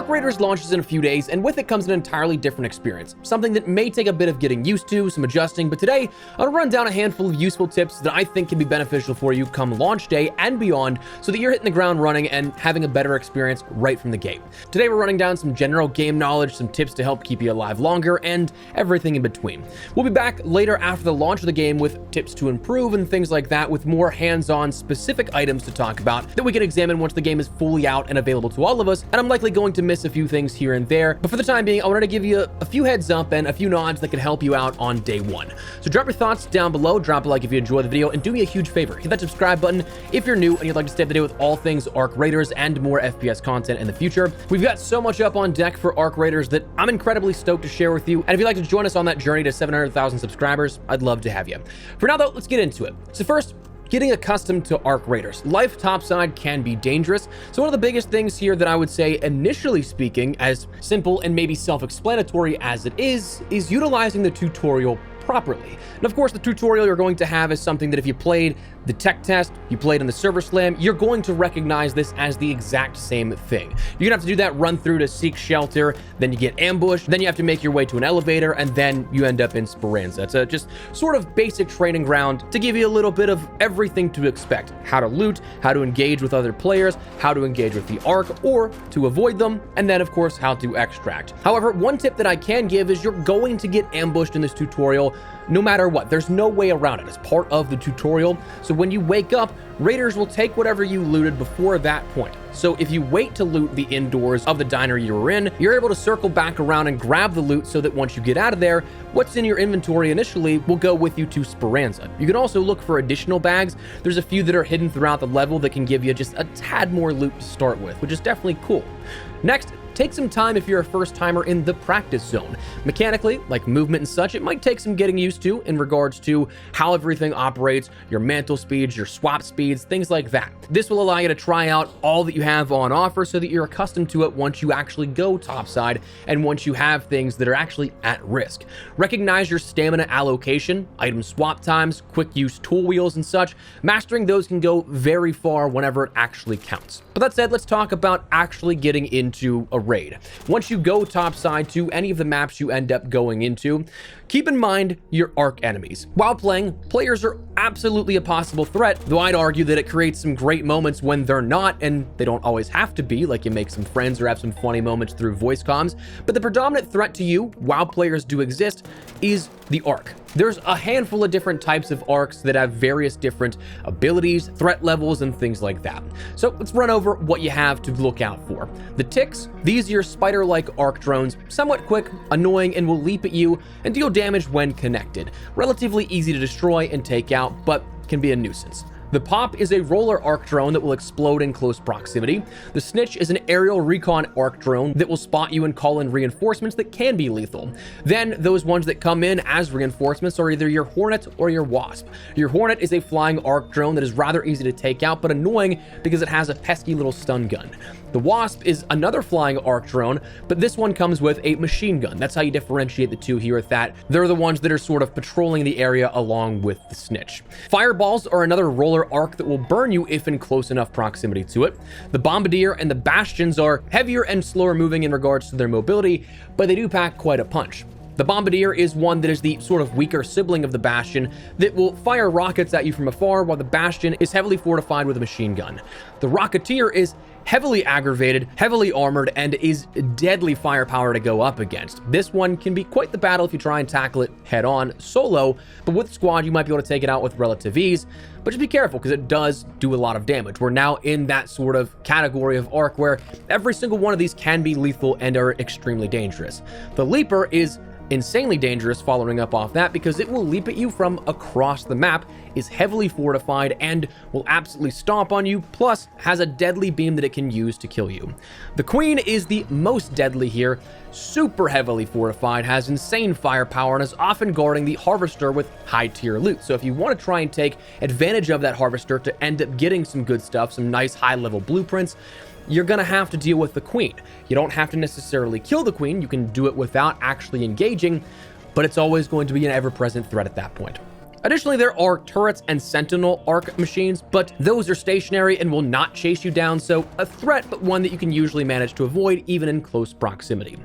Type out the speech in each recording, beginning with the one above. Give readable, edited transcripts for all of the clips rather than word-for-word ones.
Arc Raiders launches in a few days, and with it comes an entirely different experience, something that may take a bit of getting used to, some adjusting, but today I'll run down a handful of useful tips that I think can be beneficial for you come launch day and beyond, so that you're hitting the ground running and having a better experience right from the gate. Today we're running down some general game knowledge, some tips to help keep you alive longer, and everything in between. We'll be back later after the launch of the game with tips to improve and things like that, with more hands-on specific items to talk about that we can examine once the game is fully out and available to all of us, and I'm likely going to miss a few things here and there, but for the time being I wanted to give you a few heads up and a few nods that can help you out on day one. So drop your thoughts down below, drop a like if you enjoyed the video, and do me a huge favor, hit that subscribe button if you're new and you'd like to stay up to date with all things Arc Raiders and more FPS content in the future. We've got so much up on deck for Arc Raiders that I'm incredibly stoked to share with you, and if you'd like to join us on that journey to 700,000 subscribers, I'd love to have you. For now though, let's get into it. So first, getting accustomed to Arc Raiders. Life topside can be dangerous, so one of the biggest things here that I would say, initially speaking, as simple and maybe self-explanatory as it is utilizing the tutorial properly. And of course, the tutorial you're going to have is something that if you played the tech test, you played in the server slam, you're going to recognize this as the exact same thing. You're gonna have to do that run through to seek shelter, then you get ambushed, then you have to make your way to an elevator, and then you end up in Speranza. It's a just sort of basic training ground to give you a little bit of everything to expect. How to loot, how to engage with other players, how to engage with the Arc or to avoid them, and then of course how to extract. However, one tip that I can give is you're going to get ambushed in this tutorial no matter what. There's no way around it. It's part of the tutorial. So when you wake up, Raiders will take whatever you looted before that point. So if you wait to loot the indoors of the diner you were in, you're able to circle back around and grab the loot so that once you get out of there, what's in your inventory initially will go with you to Speranza. You can also look for additional bags. There's a few that are hidden throughout the level that can give you just a tad more loot to start with, which is definitely cool. Next, take some time if you're a first timer in the practice zone. Mechanically, like movement and such, it might take some getting used to in regards to how everything operates, your mantle speeds, your swap speeds, things like that. This will allow you to try out all that you have on offer so that you're accustomed to it once you actually go topside and once you have things that are actually at risk. Recognize your stamina allocation, item swap times, quick use tool wheels and such. Mastering those can go very far whenever it actually counts. But that said, let's talk about actually getting into a raid. Once you go topside to any of the maps you end up going into, keep in mind your Arc enemies. While playing, players are absolutely a possible threat, though I'd argue that it creates some great moments when they're not, and they don't always have to be, like you make some friends or have some funny moments through voice comms. But the predominant threat to you, while players do exist, is the Arc. There's a handful of different types of Arcs that have various different abilities, threat levels, and things like that. So let's run over what you have to look out for. The ticks, these are your spider-like Arc drones, somewhat quick, annoying, and will leap at you and deal damage when connected. Relatively easy to destroy and take out, but can be a nuisance. The Pop is a roller Arc drone that will explode in close proximity. The Snitch is an aerial recon Arc drone that will spot you and call in reinforcements that can be lethal. Then those ones that come in as reinforcements are either your Hornet or your Wasp. Your Hornet is a flying Arc drone that is rather easy to take out but annoying because it has a pesky little stun gun. The Wasp is another flying Arc drone, but this one comes with a machine gun. That's how you differentiate the two here, with that they're the ones that are sort of patrolling the area along with the Snitch. Fireballs are another roller Arc that will burn you if in close enough proximity to it. The Bombardier and the Bastions are heavier and slower moving in regards to their mobility, but they do pack quite a punch. The Bombardier is one that is the sort of weaker sibling of the Bastion that will fire rockets at you from afar, while the Bastion is heavily fortified with a machine gun. The Rocketeer is heavily aggravated, heavily armored, and is deadly firepower to go up against. This one can be quite the battle if you try and tackle it head on solo, but with squad you might be able to take it out with relative ease, but just be careful because it does do a lot of damage. We're now in that sort of category of Arc where every single one of these can be lethal and are extremely dangerous. The Leaper is insanely dangerous following up off that because it will leap at you from across the map, is heavily fortified, and will absolutely stomp on you, plus has a deadly beam that it can use to kill you. The Queen is the most deadly here, super heavily fortified, has insane firepower, and is often guarding the Harvester with high tier loot. So if you want to try and take advantage of that Harvester to end up getting some good stuff, some nice high level blueprints, you're gonna have to deal with the Queen. You don't have to necessarily kill the Queen, you can do it without actually engaging, but it's always going to be an ever-present threat at that point. Additionally, there are turrets and sentinel arc machines, but those are stationary and will not chase you down, so a threat, but one that you can usually manage to avoid even in close proximity.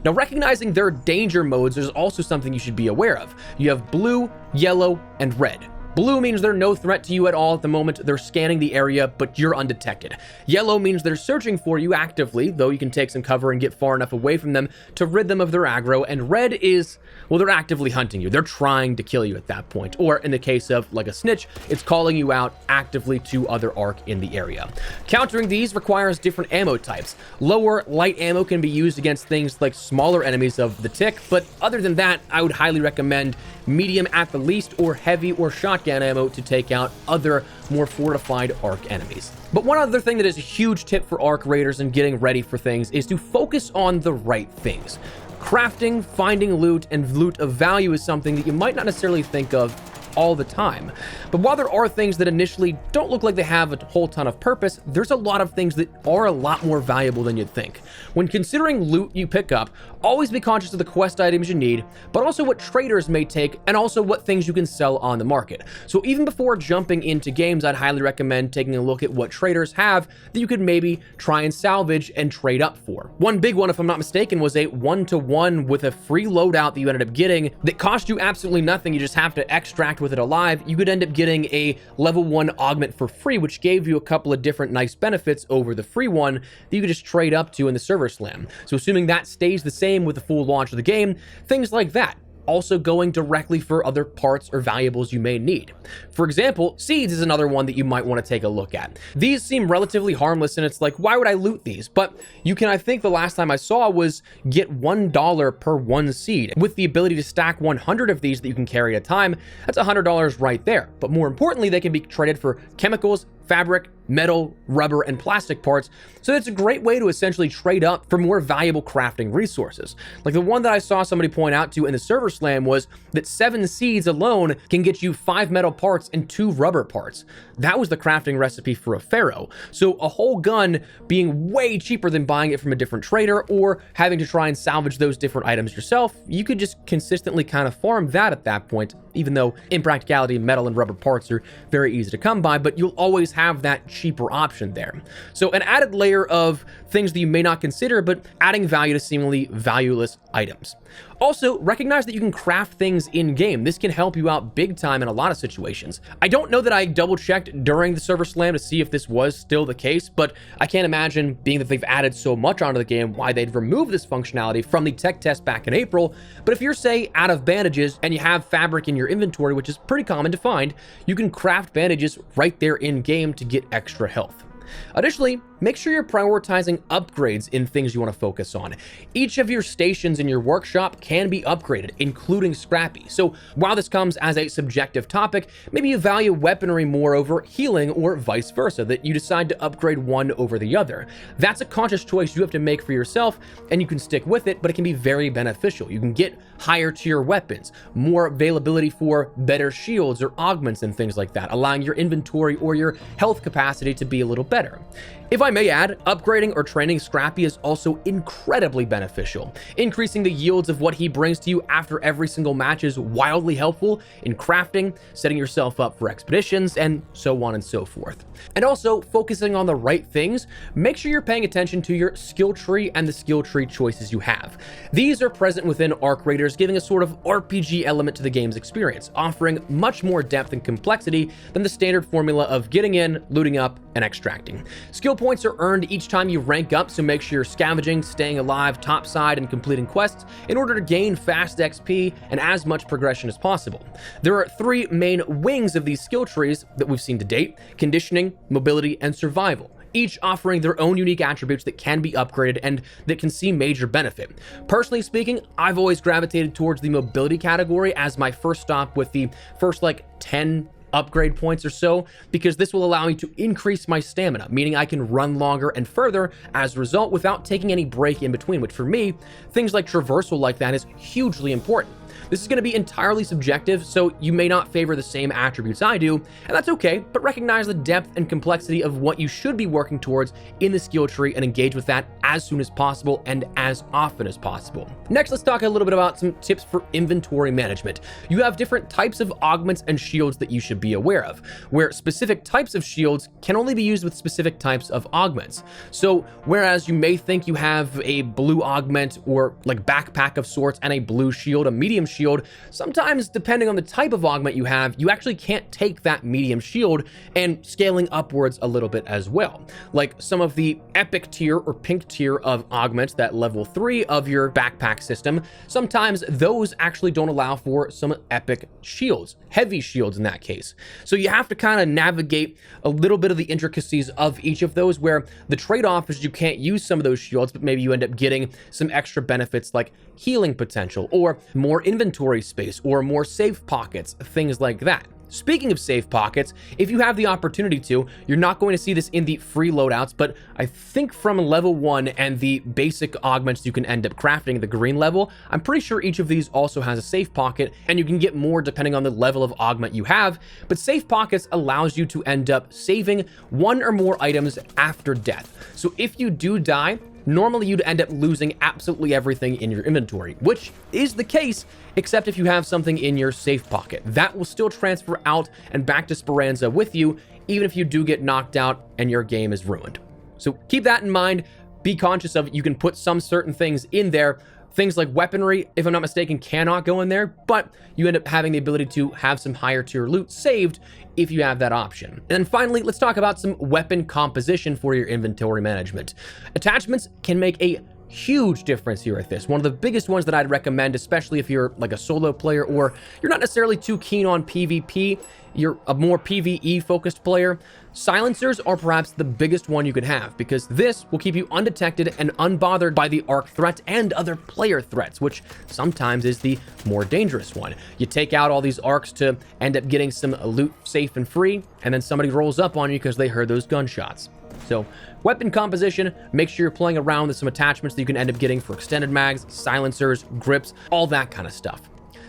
Now, recognizing their danger modes is also something you should be aware of. You have blue, yellow, and red. Blue means they're no threat to you at all at the moment. They're scanning the area, but you're undetected. Yellow means they're searching for you actively, though you can take some cover and get far enough away from them to rid them of their aggro. And red is, well, they're actively hunting you. They're trying to kill you at that point. Or in the case of like a snitch, it's calling you out actively to other arc in the area. Countering these requires different ammo types. Lower light ammo can be used against things like smaller enemies of the tick, but other than that, I would highly recommend medium at the least, or heavy or shotgun ammo to take out other more fortified arc enemies. But one other thing that is a huge tip for arc raiders and getting ready for things is to focus on the right things. Crafting, finding loot, and loot of value is something that you might not necessarily think of all the time. But while there are things that initially don't look like they have a whole ton of purpose, there's a lot of things that are a lot more valuable than you'd think. When considering loot you pick up, always be conscious of the quest items you need, but also what traders may take, and also what things you can sell on the market. So even before jumping into games, I'd highly recommend taking a look at what traders have that you could maybe try and salvage and trade up for. One big one, if I'm not mistaken, was a 1-to-1 with a free loadout that you ended up getting that cost you absolutely nothing. You just have to extract with it alive. You could end up getting a level 1 augment for free, which gave you a couple of different nice benefits over the free one that you could just trade up to in the server slam. So assuming that stays the same with the full launch of the game, things like that. Also going directly for other parts or valuables you may need. For example, seeds is another one that you might want to take a look at. These seem relatively harmless, and it's like, why would I loot these? But you can, I think the last time I saw was get $1 per one seed. With the ability to stack 100 of these that you can carry at a time, that's $100 right there. But more importantly, they can be traded for chemicals, fabric, metal, rubber, and plastic parts. So it's a great way to essentially trade up for more valuable crafting resources. Like the one that I saw somebody point out to in the server slam was that 7 seeds alone can get you 5 metal parts and 2 rubber parts. That was the crafting recipe for a pharaoh. So a whole gun being way cheaper than buying it from a different trader or having to try and salvage those different items yourself, you could just consistently kind of farm that at that point, even though in practicality, metal and rubber parts are very easy to come by, but you'll always have that cheaper option there. So an added layer of things that you may not consider, but adding value to seemingly valueless items. Also, recognize that you can craft things in-game. This can help you out big time in a lot of situations. I don't know that I double-checked during the server slam to see if this was still the case, but I can't imagine, being that they've added so much onto the game, why they'd remove this functionality from the tech test back in April. But if you're, say, out of bandages and you have fabric in your inventory, which is pretty common to find, you can craft bandages right there in-game to get extra health. Additionally, make sure you're prioritizing upgrades in things you want to focus on. Each of your stations in your workshop can be upgraded, including Scrappy. So while this comes as a subjective topic, maybe you value weaponry more over healing or vice versa, that you decide to upgrade one over the other. That's a conscious choice you have to make for yourself, and you can stick with it, but it can be very beneficial. You can get higher tier weapons, more availability for better shields or augments and things like that, allowing your inventory or your health capacity to be a little better. If I may add, upgrading or training Scrappy is also incredibly beneficial. Increasing the yields of what he brings to you after every single match is wildly helpful in crafting, setting yourself up for expeditions, and so on and so forth. And also, focusing on the right things, make sure you're paying attention to your skill tree and the skill tree choices you have. These are present within Arc Raiders, giving a sort of RPG element to the game's experience, offering much more depth and complexity than the standard formula of getting in, looting up, and extracting. Skill points are earned each time you rank up, so make sure you're scavenging, staying alive topside, and completing quests in order to gain fast XP and as much progression as possible. There are 3 main wings of these skill trees that we've seen to date: conditioning, mobility, and survival, each offering their own unique attributes that can be upgraded and that can see major benefit. Personally speaking, I've always gravitated towards the mobility category as my first stop, with the first 10 upgrade points or so, because this will allow me to increase my stamina, meaning I can run longer and further as a result without taking any break in between, which for me, things like traversal like that is hugely important. This is going to be entirely subjective, so you may not favor the same attributes I do, and that's okay, but recognize the depth and complexity of what you should be working towards in the skill tree and engage with that as soon as possible and as often as possible. Next, let's talk a little bit about some tips for inventory management. You have different types of augments and shields that you should be aware of, where specific types of shields can only be used with specific types of augments. So whereas you may think you have a blue augment or like backpack of sorts and a blue shield, a medium shield, sometimes depending on the type of augment you have, you actually can't take that medium shield and scaling upwards a little bit as well. Like some of the epic tier or pink tier of augments, that level 3 of your backpack system, sometimes those actually don't allow for some epic shields, heavy shields in that case. So you have to kind of navigate a little bit of the intricacies of each of those, where the trade-off is you can't use some of those shields, but maybe you end up getting some extra benefits like healing potential or more inventory space or more safe pockets, things like that. Speaking of safe pockets, if you have the opportunity to, you're not going to see this in the free loadouts, but I think from level 1 and the basic augments you can end up crafting at the green level, I'm pretty sure each of these also has a safe pocket, and you can get more depending on the level of augment you have, but safe pockets allows you to end up saving one or more items after death. So if you do die, normally you'd end up losing absolutely everything in your inventory, which is the case, except if you have something in your safe pocket. That will still transfer out and back to Speranza with you, even if you do get knocked out and your game is ruined. So keep that in mind. Be conscious of it. You can put some certain things in there. Things like weaponry, if I'm not mistaken, cannot go in there, but you end up having the ability to have some higher tier loot saved if you have that option. And then finally, let's talk about some weapon composition for your inventory management. Attachments can make a huge difference here at this. One of the biggest ones that I'd recommend, especially if you're like a solo player or you're not necessarily too keen on PvP, you're a more PvE focused player, silencers are perhaps the biggest one you could have, because this will keep you undetected and unbothered by the arc threat and other player threats, which sometimes is the more dangerous one. You take out all these arcs to end up getting some loot safe and free, and then somebody rolls up on you because they heard those gunshots. So weapon composition, make sure you're playing around with some attachments that you can end up getting for extended mags, silencers, grips, all that kind of stuff.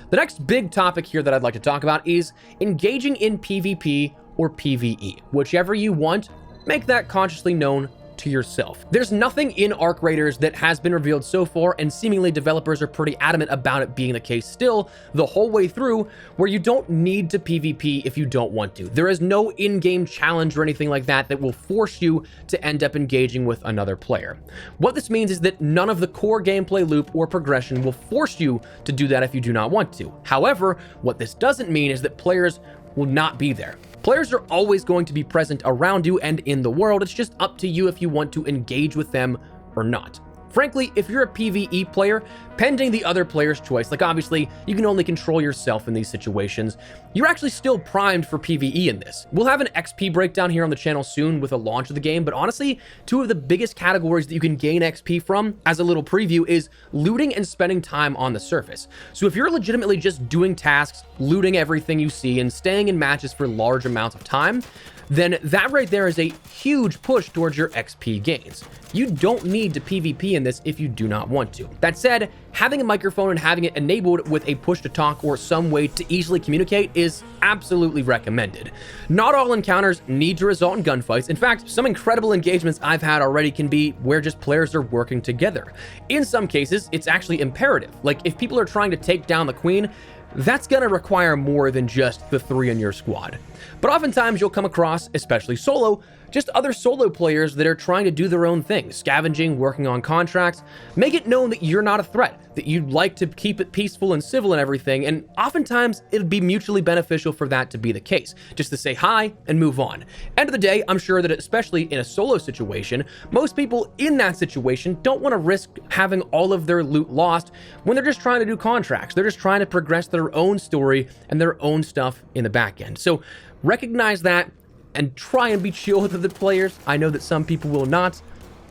The next big topic here that I'd like to talk about is engaging in PvP or PvE. Whichever you want, make that consciously known to yourself. There's nothing in Arc Raiders that has been revealed so far, and seemingly developers are pretty adamant about it being the case still the whole way through, where you don't need to PvP if you don't want to. There is no in-game challenge or anything like that that will force you to end up engaging with another player. What this means is that none of the core gameplay loop or progression will force you to do that if you do not want to. However, what this doesn't mean is that players will not be there. Players are always going to be present around you and in the world. It's just up to you if you want to engage with them or not. Frankly, if you're a PvE player, pending the other player's choice, like obviously you can only control yourself in these situations, you're actually still primed for PvE in this. We'll have an XP breakdown here on the channel soon with the launch of the game, but honestly, two of the biggest categories that you can gain XP from, as a little preview, is looting and spending time on the surface. So if you're legitimately just doing tasks, looting everything you see, and staying in matches for large amounts of time, then that right there is a huge push towards your XP gains. You don't need to PvP in this if you do not want to. That said, having a microphone and having it enabled with a push to talk or some way to easily communicate is absolutely recommended. Not all encounters need to result in gunfights. In fact, some incredible engagements I've had already can be where just players are working together. In some cases, it's actually imperative. Like if people are trying to take down the queen, that's going to require more than just the 3 in your squad. But oftentimes you'll come across, especially solo, just other solo players that are trying to do their own thing, scavenging, working on contracts. Make it known that you're not a threat, that you'd like to keep it peaceful and civil and everything, and oftentimes it'd be mutually beneficial for that to be the case, just to say hi and move on. End of the day, I'm sure that especially in a solo situation, most people in that situation don't want to risk having all of their loot lost when they're just trying to do contracts. They're just trying to progress their own story and their own stuff in the back end. So recognize that and try and be chill with the players. I know that some people will not,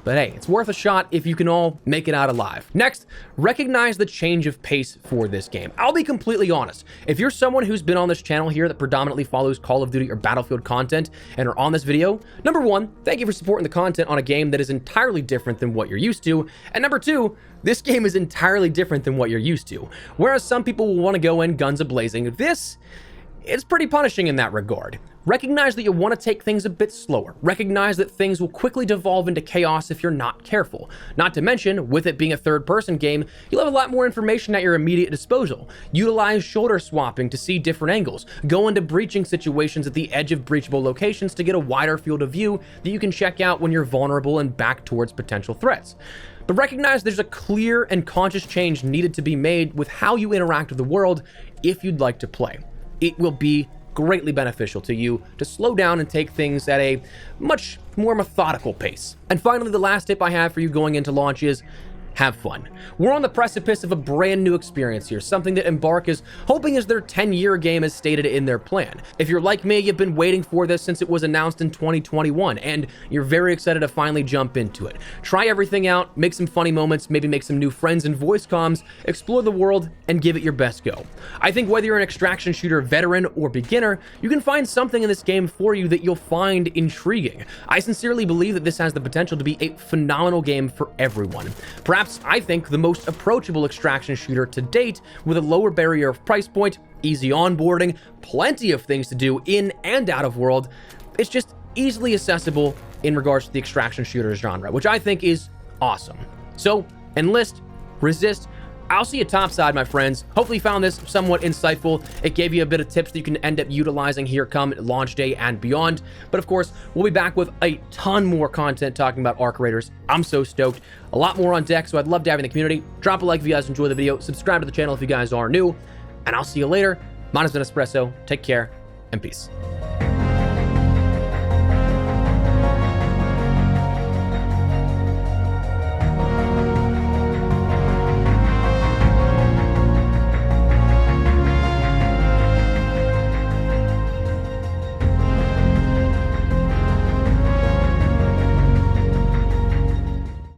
But hey, it's worth a shot if you can all make it out alive. Next, recognize the change of pace for this game. I'll be completely honest. If you're someone who's been on this channel here that predominantly follows Call of Duty or Battlefield content and are on this video, number one, thank you for supporting the content on a game that is entirely different than what you're used to. And number two, this game is entirely different than what you're used to. Whereas some people will want to go in guns a-blazing, this is pretty punishing in that regard. Recognize that you want to take things a bit slower. Recognize that things will quickly devolve into chaos if you're not careful. Not to mention, with it being a third-person game, you'll have a lot more information at your immediate disposal. Utilize shoulder swapping to see different angles. Go into breaching situations at the edge of breachable locations to get a wider field of view that you can check out when you're vulnerable and back towards potential threats. But recognize there's a clear and conscious change needed to be made with how you interact with the world if you'd like to play. It will be greatly beneficial to you to slow down and take things at a much more methodical pace. And finally, the last tip I have for you going into launch is have fun. We're on the precipice of a brand new experience here, something that Embark is hoping is their 10-year game as stated in their plan. If you're like me, you've been waiting for this since it was announced in 2021, and you're very excited to finally jump into it. Try everything out, make some funny moments, maybe make some new friends in voice comms, explore the world, and give it your best go. I think whether you're an extraction shooter veteran or beginner, you can find something in this game for you that you'll find intriguing. I sincerely believe that this has the potential to be a phenomenal game for everyone. Perhaps I think the most approachable extraction shooter to date, with a lower barrier of price point, easy onboarding, plenty of things to do in and out of world. It's just easily accessible in regards to the extraction shooter genre, which I think is awesome. So enlist, resist. I'll see you topside, my friends. Hopefully you found this somewhat insightful. It gave you a bit of tips that you can end up utilizing here come launch day and beyond. But of course, we'll be back with a ton more content talking about Arc Raiders. I'm so stoked. A lot more on deck, so I'd love to have you in the community. Drop a like if you guys enjoy the video. Subscribe to the channel if you guys are new. And I'll see you later. Mine has been Espresso. Take care and peace.